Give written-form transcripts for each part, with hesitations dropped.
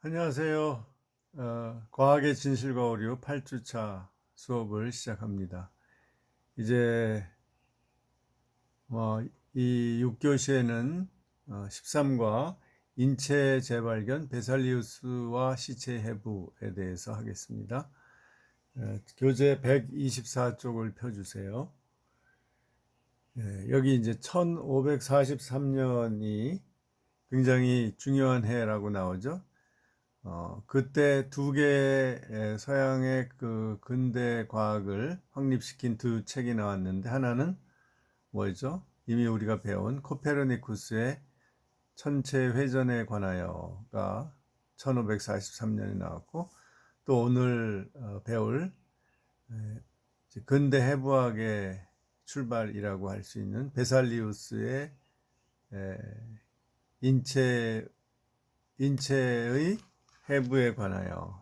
안녕하세요. 과학의 진실과 오류 8주차 수업을 시작합니다. 이제 이 6교시에는 13과 인체 재발견, 베살리우스와 시체 해부에 대해서 하겠습니다. 교재 124쪽을 펴주세요. 여기 이제 1543년이 굉장히 중요한 해라고 나오죠. 그때 두 개의 서양의 그 근대 과학을 확립시킨 두 책이 나왔는데, 하나는 뭐죠? 이미 우리가 배운 코페르니쿠스의 천체 회전에 관하여가 1543년에 나왔고, 또 오늘 배울 근대 해부학의 출발이라고 할 수 있는 베살리우스의 인체 인체의 해부에 관하여,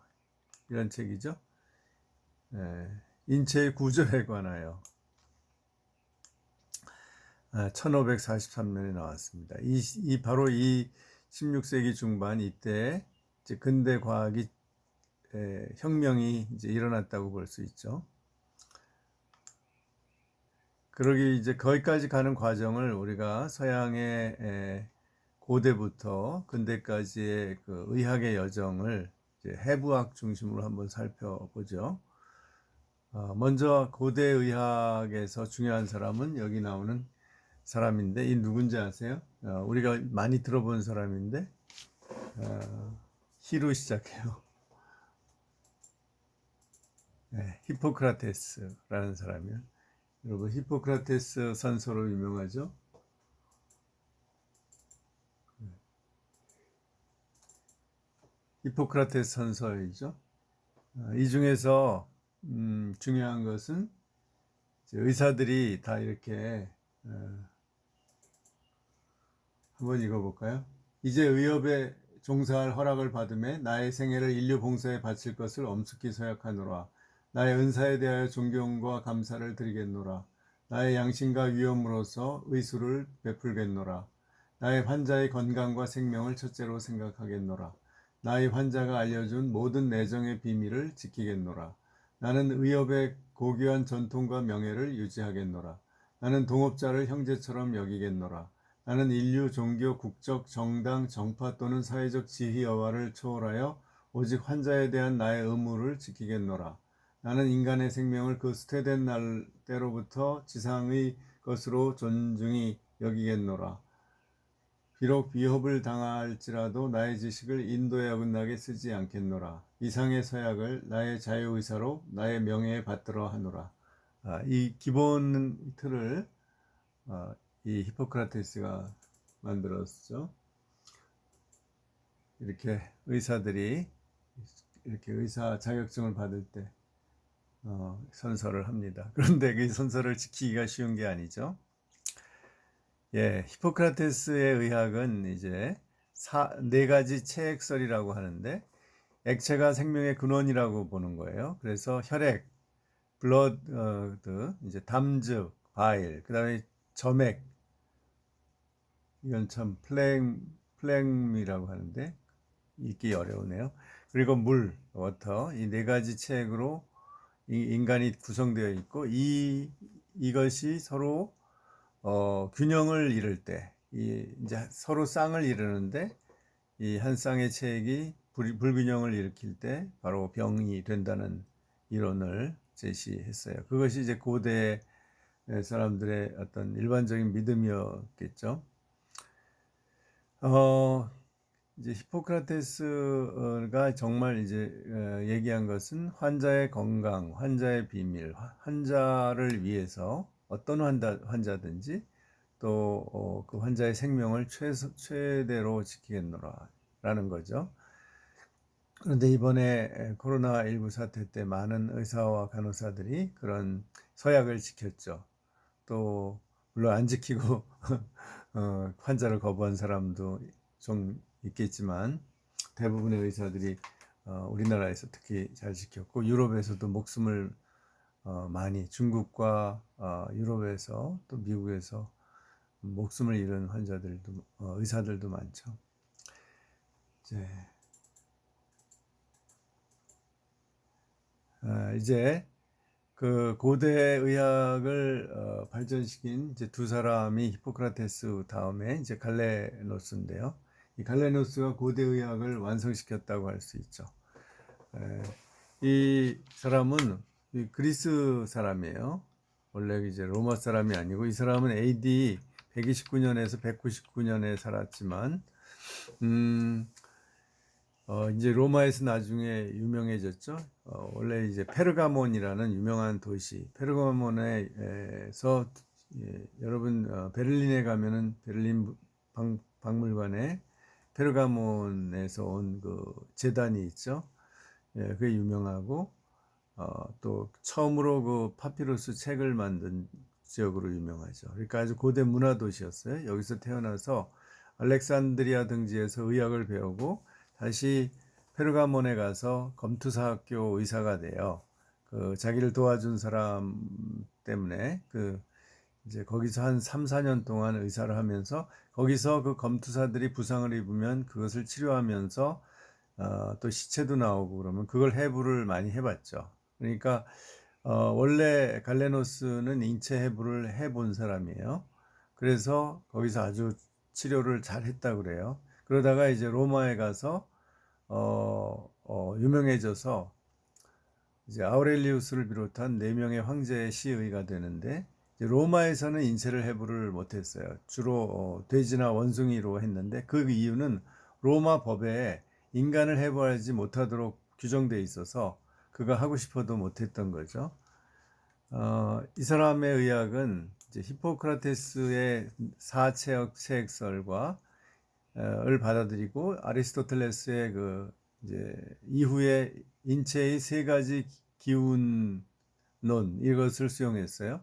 이런 책이죠. 인체의 구조에 관하여 1543년에 나왔습니다. 바로 이 16세기 중반 이때 이제 근대 과학이 혁명이 이제 일어났다고 볼 수 있죠. 그러기 이제 거기까지 가는 과정을 우리가 서양의 고대부터 근대까지의 그 의학의 여정을 이제 해부학 중심으로 한번 살펴보죠. 먼저 고대 의학에서 중요한 사람은 여기 나오는 사람인데, 이 누군지 아세요? 우리가 많이 들어본 사람인데, 히로 시작해요. 히포크라테스라는 사람이요. 여러분, 히포크라테스 선서로 유명하죠? 히포크라테스 선서이죠. 이 중에서 중요한 것은 의사들이 다 이렇게 한번 읽어볼까요? 이제 의협에 종사할 허락을 받음에 나의 생애를 인류 봉사에 바칠 것을 엄숙히 서약하노라. 나의 은사에 대하여 존경과 감사를 드리겠노라. 나의 양심과 위엄으로서 의술을 베풀겠노라. 나의 환자의 건강과 생명을 첫째로 생각하겠노라. 나의 환자가 알려준 모든 내정의 비밀을 지키겠노라. 나는 의협의 고귀한 전통과 명예를 유지하겠노라. 나는 동업자를 형제처럼 여기겠노라. 나는 인류, 종교, 국적, 정당, 정파 또는 사회적 지위 여하를 초월하여 오직 환자에 대한 나의 의무를 지키겠노라. 나는 인간의 생명을 그 수태된 날 때로부터 지상의 것으로 존중히 여기겠노라. 비록 위협을 당할지라도 나의 지식을 인도에 어긋나게 쓰지 않겠노라. 이상의 서약을 나의 자유의사로 나의 명예에 받들어 하노라. 이 기본 틀을 이 히포크라테스가 만들었죠. 이렇게 의사들이 이렇게 의사 자격증을 받을 때 선서를 합니다. 그런데 그 선서를 지키기가 쉬운 게 아니죠. 히포크라테스의 의학은 이제 네 가지 체액설이라고 하는데, 액체가 생명의 근원이라고 보는 거예요. 그래서 혈액, 블러드, 이제 담즙, 바일, 그 다음에 점액, 이건 참 플랭이라고 하는데 읽기 어려우네요. 그리고 물, 워터, 이 네 가지 체액으로 인간이 구성되어 있고, 이것이 서로 균형을 이룰 때, 이제 서로 쌍을 이루는데, 이 한 쌍의 체액이 불균형을 일으킬 때 바로 병이 된다는 이론을 제시했어요. 그것이 이제 고대 사람들의 어떤 일반적인 믿음이었겠죠. 이제 히포크라테스가 정말 이제 얘기한 것은 환자의 건강, 환자의 비밀, 환자를 위해서 어떤 환자든지 또 그 환자의 생명을 최대로 지키겠노라라는 거죠. 그런데 이번에 코로나19 사태 때 많은 의사와 간호사들이 그런 서약을 지켰죠. 또 물론 안 지키고 환자를 거부한 사람도 좀 있겠지만, 대부분의 의사들이 우리나라에서 특히 잘 지켰고, 유럽에서도 목숨을 많이, 중국과 유럽에서 또 미국에서 목숨을 잃은 환자들도 의사들도 많죠. 이제 이제 그 고대 의학을 발전시킨 이제 두 사람이 히포크라테스 다음에 이제 갈레노스인데요. 이 갈레노스가 고대 의학을 완성시켰다고 할 수 있죠. 이 사람은 그리스 사람이에요. 원래 이제 로마 사람이 아니고 이 사람은 AD 129년에서 199년에 살았지만 이제 로마에서 나중에 유명해졌죠. 원래 이제 페르가몬이라는 유명한 도시, 페르가몬에서 여러분 베를린에 가면은 베를린 박물관에 페르가몬에서 온 그 제단이 있죠. 그게 유명하고 또 처음으로 그 파피루스 책을 만든 지역으로 유명하죠. 그러니까 아주 고대 문화 도시였어요. 여기서 태어나서 알렉산드리아 등지에서 의학을 배우고 다시 페르가몬에 가서 검투사학교 의사가 돼요. 그 자기를 도와준 사람 때문에 그 이제 거기서 한 3, 4년 동안 의사를 하면서 거기서 그 검투사들이 부상을 입으면 그것을 치료하면서 또 시체도 나오고 그러면 그걸 해부를 많이 해봤죠. 그러니까 원래 갈레노스는 인체 해부를 해본 사람이에요. 그래서 거기서 아주 치료를 잘 했다 그래요. 그러다가 이제 로마에 가서 유명해져서 이제 아우렐리우스를 비롯한 4명의 황제의 시의가 되는데 이제 로마에서는 인체를 해부를 못했어요. 주로 돼지나 원숭이로 했는데 그 이유는 로마 법에 인간을 해부하지 못하도록 규정돼 있어서 그가 하고 싶어도 못했던 거죠. 이 사람의 의학은 이제 히포크라테스의 사체액설과 을 받아들이고 아리스토텔레스의 그 이제 이후에 인체의 3가지 기운론 이것을 수용했어요.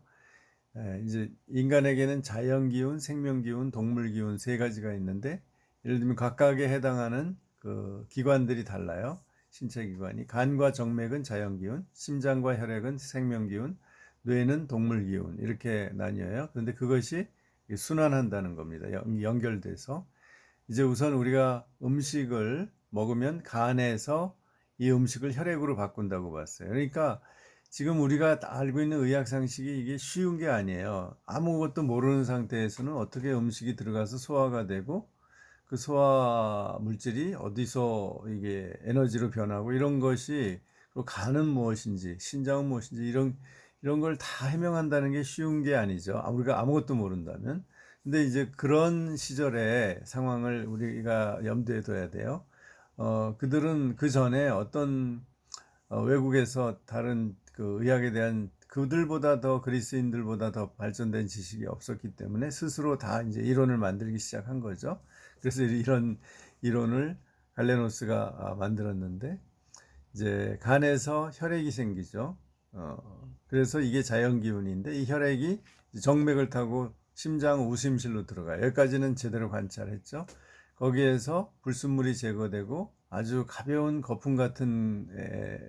이제 인간에게는 자연 기운, 생명 기운, 동물 기운 3가지가 있는데 예를 들면 각각에 해당하는 그 기관들이 달라요. 신체 기관이 간과 정맥은 자연 기운, 심장과 혈액은 생명 기운, 뇌는 동물 기운 이렇게 나뉘어요. 그런데 그것이 순환한다는 겁니다. 연결돼서 이제 우선 우리가 음식을 먹으면 간에서 이 음식을 혈액으로 바꾼다고 봤어요. 그러니까 지금 우리가 알고 있는 의학 상식이 이게 쉬운 게 아니에요. 아무것도 모르는 상태에서는 어떻게 음식이 들어가서 소화가 되고 그 소화 물질이 어디서 이게 에너지로 변하고 이런 것이 그리고 간은 무엇인지 신장은 무엇인지 이런 걸 다 해명한다는 게 쉬운 게 아니죠. 우리가 아무것도 모른다면. 근데 이제 그런 시절의 상황을 우리가 염두에 둬야 돼요. 그들은 그 전에 어떤 외국에서 다른 그 의학에 대한 그들보다 더 그리스인들보다 더 발전된 지식이 없었기 때문에 스스로 다 이제 이론을 만들기 시작한 거죠. 그래서 이런 이론을 갈레노스가 만들었는데 이제 간에서 혈액이 생기죠. 그래서 이게 자연 기운인데 이 혈액이 정맥을 타고 심장 우심실로 들어가요. 여기까지는 제대로 관찰했죠. 거기에서 불순물이 제거되고 아주 가벼운 거품 같은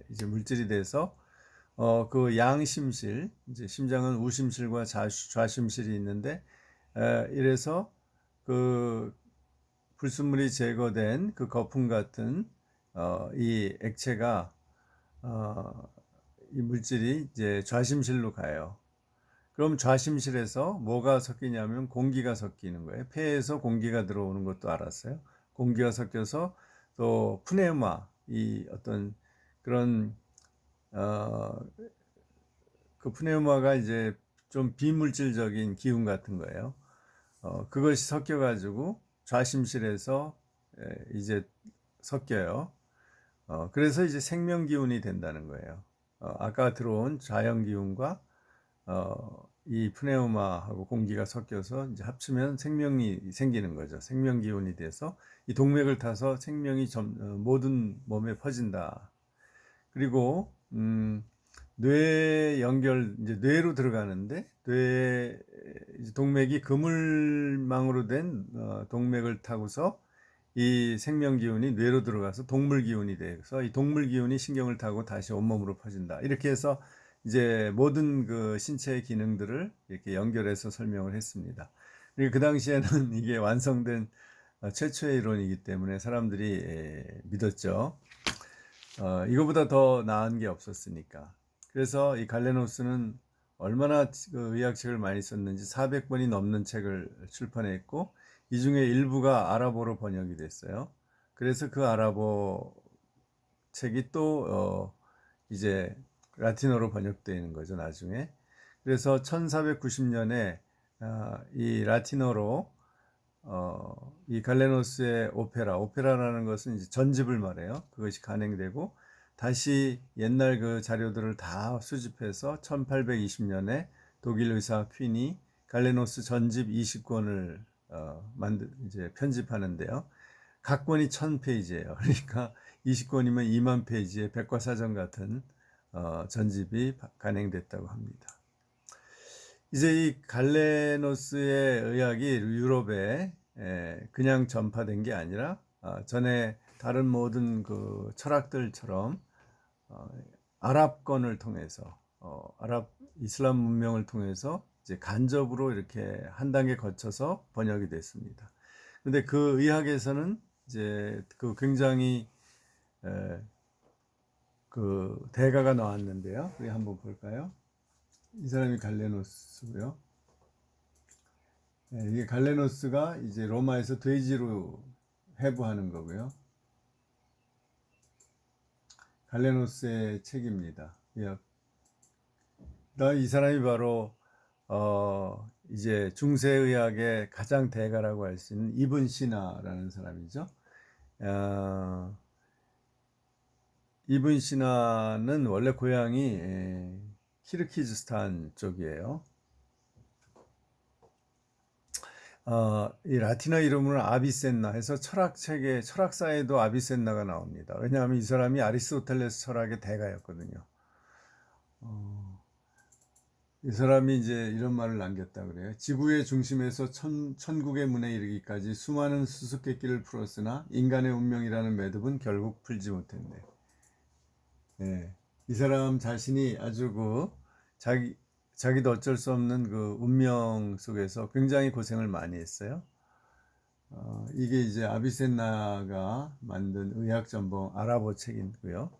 이제 물질이 돼서 그 양심실, 이제 심장은 우심실과 좌심실이 있는데 이래서 그 불순물이 제거된 그 거품 같은 이 액체가 이 물질이 이제 좌심실로 가요. 그럼 좌심실에서 뭐가 섞이냐면 공기가 섞이는 거예요. 폐에서 공기가 들어오는 것도 알았어요. 공기가 섞여서 또 푸네우마 이 어떤 그런 그 푸네우마가 이제 좀 비물질적인 기운 같은 거예요. 그것이 섞여가지고 좌심실에서 이제 섞여요. 그래서 이제 생명 기운이 된다는 거예요. 아까 들어온 자연 기운과 이 푸네우마하고 공기가 섞여서 이제 합치면 생명이 생기는 거죠. 생명 기운이 돼서 이 동맥을 타서 생명이 모든 몸에 퍼진다. 그리고 뇌 연결 이제 뇌로 들어가는데 뇌 동맥이 그물망으로 된 동맥을 타고서 이 생명 기운이 뇌로 들어가서 동물 기운이 돼서 이 동물 기운이 신경을 타고 다시 온몸으로 퍼진다. 이렇게 해서 이제 모든 그 신체의 기능들을 이렇게 연결해서 설명을 했습니다. 그리고 그 당시에는 이게 완성된 최초의 이론이기 때문에 사람들이 믿었죠. 이거보다 더 나은 게 없었으니까. 그래서 이 갈레노스는 얼마나 그 의학책을 많이 썼는지 400권이 넘는 책을 출판했고, 이 중에 일부가 아랍어로 번역이 됐어요. 그래서 그 아랍어 책이 또 이제 라틴어로 번역되는 거죠, 나중에. 그래서 1490년에 이 라틴어로 이 갈레노스의 오페라라는 것은 이제 전집을 말해요. 그것이 간행되고, 다시 옛날 그 자료들을 다 수집해서 1820년에 독일 의사 퀸이 갈레노스 전집 20권을 이제 편집하는데요. 각 권이 1000페이지예요. 그러니까 20권이면 2만 페이지의 백과사전 같은 전집이 간행됐다고 합니다. 이제 이 갈레노스의 의학이 유럽에 그냥 전파된 게 아니라 전에 다른 모든 그 철학들처럼 아랍권을 통해서 아랍 이슬람 문명을 통해서 이제 간접으로 이렇게 한 단계 거쳐서 번역이 됐습니다. 근데 그 의학에서는 이제 그 굉장히 그 대가가 나왔는데요. 우리 한번 볼까요? 이 사람이 갈레노스고요. 이게 갈레노스가 이제 로마에서 돼지로 해부하는 거고요. 갈레노스의 책입니다. 이 사람이 바로 이제 중세의학의 가장 대가라고 할 수 있는 이븐 시나라는 사람이죠. 이븐 시나는 원래 고향이 키르키즈스탄 쪽이에요. 이 라틴어 이름으로는 아비센나 해서 철학사에도 아비센나가 나옵니다. 왜냐하면 이 사람이 아리스토텔레스 철학의 대가였거든요. 이 사람이 이제 이런 말을 남겼다 그래요. 지구의 중심에서 천국의 문에 이르기까지 수많은 수수께끼를 풀었으나 인간의 운명이라는 매듭은 결국 풀지 못했네. 이 사람 자신이 아주 자기도 어쩔 수 없는 그 운명 속에서 굉장히 고생을 많이 했어요. 이게 이제 아비센나가 만든 의학전봉 아랍어 책이고요.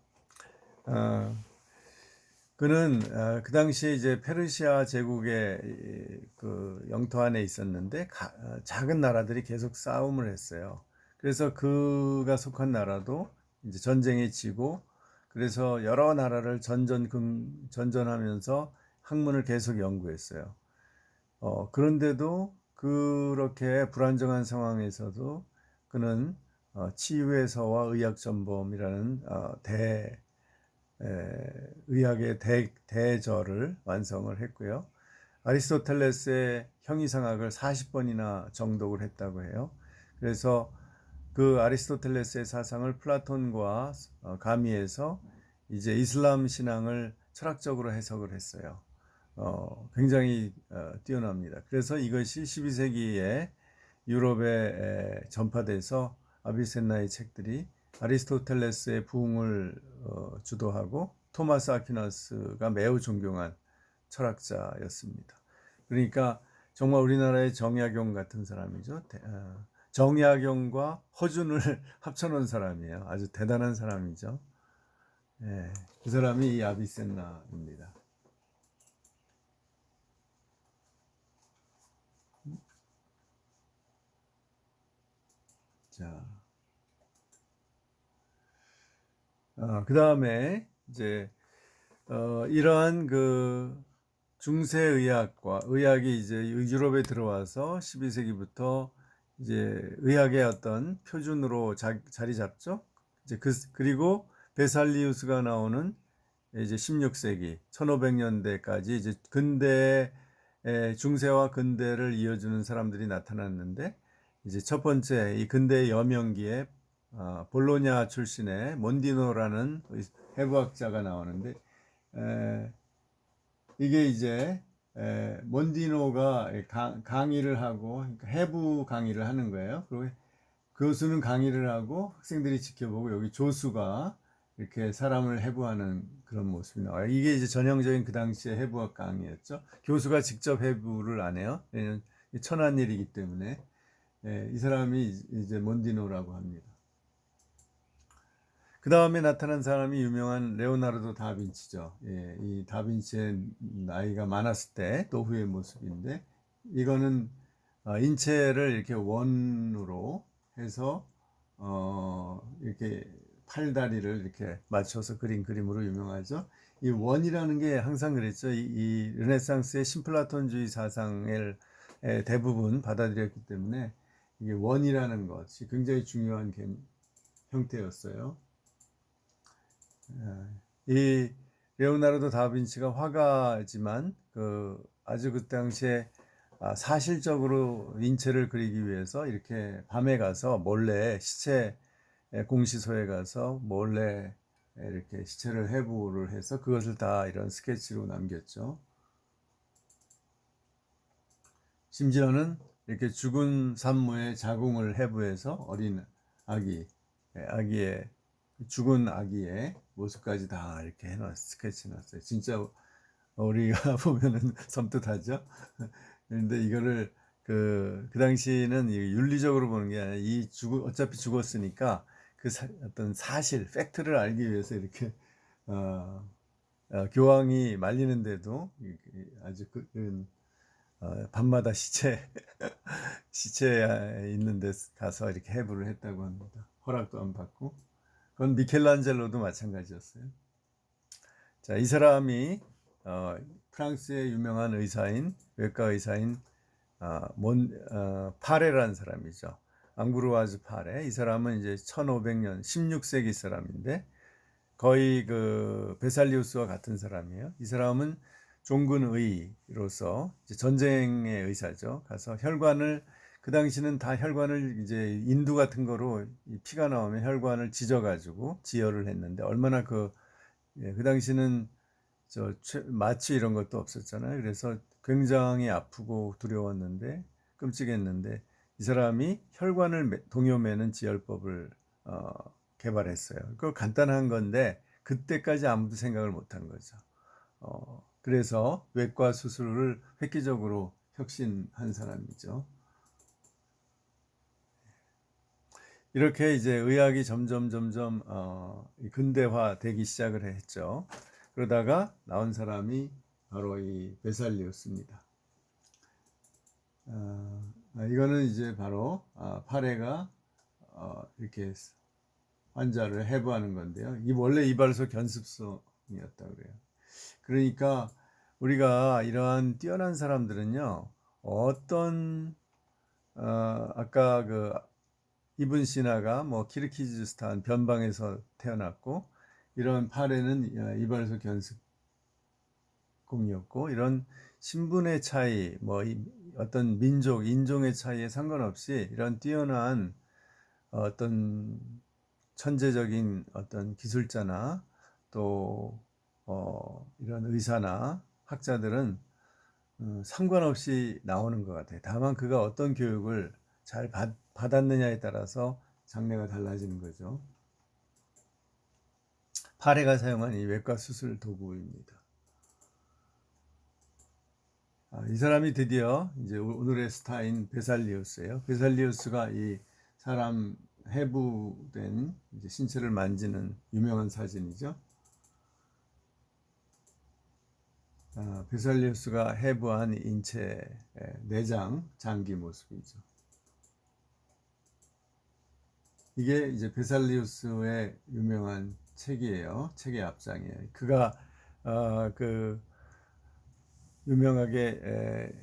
그는 그 당시에 이제 페르시아 제국의 그 영토 안에 있었는데 작은 나라들이 계속 싸움을 했어요. 그래서 그가 속한 나라도 이제 전쟁에 지고, 그래서 여러 나라를 전전하면서 학문을 계속 연구했어요. 그런데도 그렇게 불안정한 상황에서도 그는 치유의 서와 의학전범이라는 의학의 대저를 완성을 했고요. 아리스토텔레스의 형이상학을 40번이나 정독을 했다고 해요. 그래서 그 아리스토텔레스의 사상을 플라톤과 가미해서 이제 이슬람 신앙을 철학적으로 해석을 했어요. 굉장히 뛰어납니다. 그래서 이것이 12세기에 유럽에 전파돼서 아비센나의 책들이 아리스토텔레스의 부흥을 주도하고, 토마스 아퀴나스가 매우 존경한 철학자였습니다. 그러니까 정말 우리나라의 정약용 같은 사람이죠. 정약용과 허준을 합쳐놓은 사람이에요. 아주 대단한 사람이죠. 그 사람이 이 아비센나입니다. 자, 그 다음에 이제 이러한 그 중세의학과 의학이 이제 유럽에 들어와서 12세기부터 이제 의학의 어떤 표준으로 자리 잡죠. 이제 그리고 베살리우스가 나오는 이제 16세기 1500년대까지 이제 중세와 근대를 이어주는 사람들이 나타났는데, 이제 첫 번째 이 근대의 여명기에 볼로냐 출신의 몬디노라는 해부학자가 나오는데, 이게 이제 몬디노가 강의를 하고, 그러니까 해부 강의를 하는 거예요. 그리고 교수는 강의를 하고 학생들이 지켜보고, 여기 조수가 이렇게 사람을 해부하는 그런 모습이 나와요. 이게 이제 전형적인 그 당시의 해부학 강의였죠. 교수가 직접 해부를 안 해요. 왜냐면 천한 일이기 때문에. 이 사람이 이제 몬디노라고 합니다. 그 다음에 나타난 사람이 유명한 레오나르도 다빈치죠. 예, 이 다빈치의 나이가 많았을 때 노후의 모습인데, 이거는 인체를 이렇게 원으로 해서 이렇게 팔다리를 이렇게 맞춰서 그린 그림으로 유명하죠. 이 원이라는 게 항상 그랬죠. 이 르네상스의 신플라톤주의 사상을 대부분 받아들였기 때문에 이게 원이라는 것이 굉장히 중요한 형태였어요. 이 레오나르도 다빈치가 화가지만 아주 그 당시에 사실적으로 인체를 그리기 위해서 이렇게 밤에 가서 몰래 시체 공시소에 가서 몰래 이렇게 시체를 해부를 해서 그것을 다 이런 스케치로 남겼죠. 심지어는 이렇게 죽은 산모의 자궁을 해부해서 어린 아기의 죽은 아기의 모습까지 다 이렇게 스케치 해놨어요. 진짜 우리가 보면은 섬뜩하죠. 그런데 이거를 그 당시는 윤리적으로 보는 게 아니라 어차피 죽었으니까 어떤 사실, 팩트를 알기 위해서 이렇게 교황이 말리는데도 아주 밤마다 시체에 있는 데 가서 이렇게 해부를 했다고 합니다. 허락도 안 받고. 그건 미켈란젤로도 마찬가지였어요. 자, 이 사람이 프랑스의 유명한 외과 의사인 파레라는 사람이죠. 앙브루아즈 파레. 이 사람은 이제 1500년 16세기 사람인데 거의 그 베살리우스와 같은 사람이에요. 이 사람은 종군의로서 전쟁의 의사죠. 가서 그 당시는 다 혈관을 이제 인두 같은 거로 피가 나오면 혈관을 찢어가지고 지혈을 했는데 얼마나 그 당시는 마취 이런 것도 없었잖아요. 그래서 굉장히 아프고 두려웠는데 끔찍했는데 이 사람이 혈관을 동요매는 지혈법을 개발했어요. 그거 간단한 건데 그때까지 아무도 생각을 못한 거죠. 그래서 외과 수술을 획기적으로 혁신한 사람이죠. 이렇게 이제 의학이 점점 근대화되기 시작을 했죠. 그러다가 나온 사람이 바로 이 베살리우스입니다. 이거는 이제 바로 파레가 이렇게 환자를 해부하는 건데요. 원래 이발소 견습성이었다 그래요. 그러니까 우리가 이러한 뛰어난 사람들은요, 어떤 아까 그 이븐 시나가 뭐 키르키즈스탄 변방에서 태어났고, 이런 파레는 이발소 견습공이었고, 이런 신분의 차이, 뭐 어떤 인종의 차이에 상관없이 이런 뛰어난 어떤 천재적인 어떤 기술자나 또 이런 의사나 학자들은 상관없이 나오는 것 같아요. 다만 그가 어떤 교육을 잘 받았느냐에 따라서 장래가 달라지는 거죠. 파레가 사용한 이 외과 수술 도구입니다. 이 사람이 드디어 이제 오늘의 스타인 베살리우스예요. 베살리우스가 이 사람 해부된 이제 신체를 만지는 유명한 사진이죠. 베살리우스가 해부한 인체 내장 장기 모습이죠. 이게 이제 베살리우스의 유명한 책이에요. 책의 앞장이에요. 그가 유명하게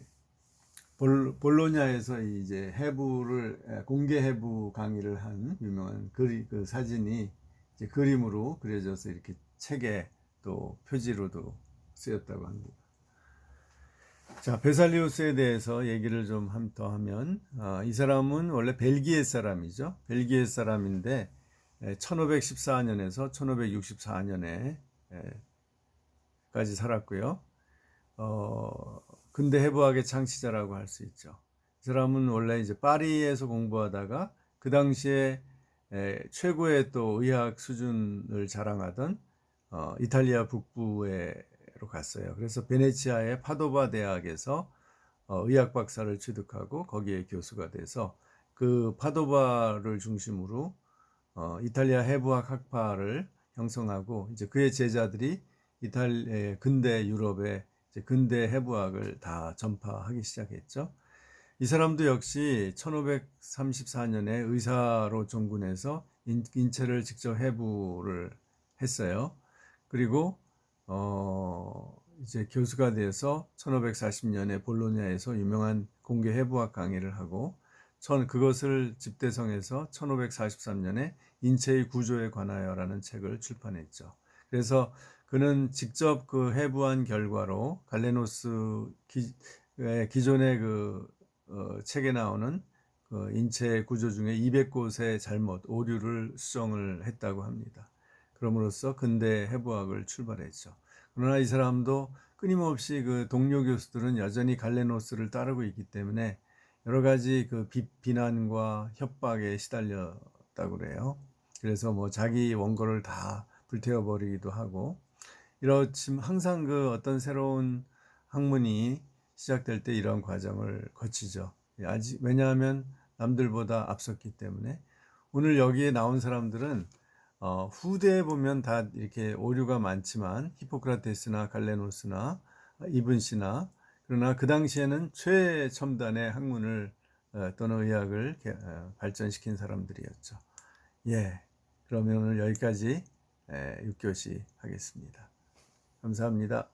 볼로냐에서 이제 공개 해부 강의를 한 유명한 그 사진이 이제 그림으로 그려져서 이렇게 책에 또 표지로도 쓰였다고 합니다. 자, 베살리우스에 대해서 얘기를 좀 더 하면, 이 사람은 원래 벨기에 사람이죠. 벨기에 사람인데 1514년에서 1564년에 까지 살았고요. 근대 해부학의 창시자라고 할 수 있죠. 이 사람은 원래 이제 파리에서 공부하다가 그 당시에 최고의 또 의학 수준을 자랑하던 이탈리아 북부로 갔어요. 그래서 베네치아의 파도바 대학에서 의학 박사를 취득하고 거기에 교수가 돼서 그 파도바를 중심으로 이탈리아 해부학 학파를 형성하고 이제 그의 제자들이 근대 유럽의 이제 근대 해부학을 다 전파하기 시작했죠. 이 사람도 역시 1534년에 의사로 종군해서 인체를 직접 해부를 했어요. 그리고 이제 교수가 돼서 1540년에 볼로냐에서 유명한 공개 해부학 강의를 하고 그것을 집대성해서 1543년에 인체의 구조에 관하여라는 책을 출판했죠. 그래서 그는 직접 그 해부한 결과로 갈레노스 기존의 책에 나오는 그 인체 구조 중에 200곳의 오류를 수정을 했다고 합니다. 그럼으로써 근대 해부학을 출발했죠. 그러나 이 사람도 끊임없이 그 동료 교수들은 여전히 갈레노스를 따르고 있기 때문에 여러 가지 그 비난과 협박에 시달렸다고 그래요. 그래서 뭐 자기 원고를 다 불태워버리기도 하고 이렇지만 항상 그 어떤 새로운 학문이 시작될 때 이런 과정을 거치죠. 왜냐하면 남들보다 앞섰기 때문에. 오늘 여기에 나온 사람들은 후대에 보면 다 이렇게 오류가 많지만 히포크라테스나 갈레노스나 이분시나 그러나 그 당시에는 최첨단의 학문을 또는 의학을 발전시킨 사람들이었죠. 예, 그러면 오늘 여기까지 6교시 하겠습니다. 감사합니다.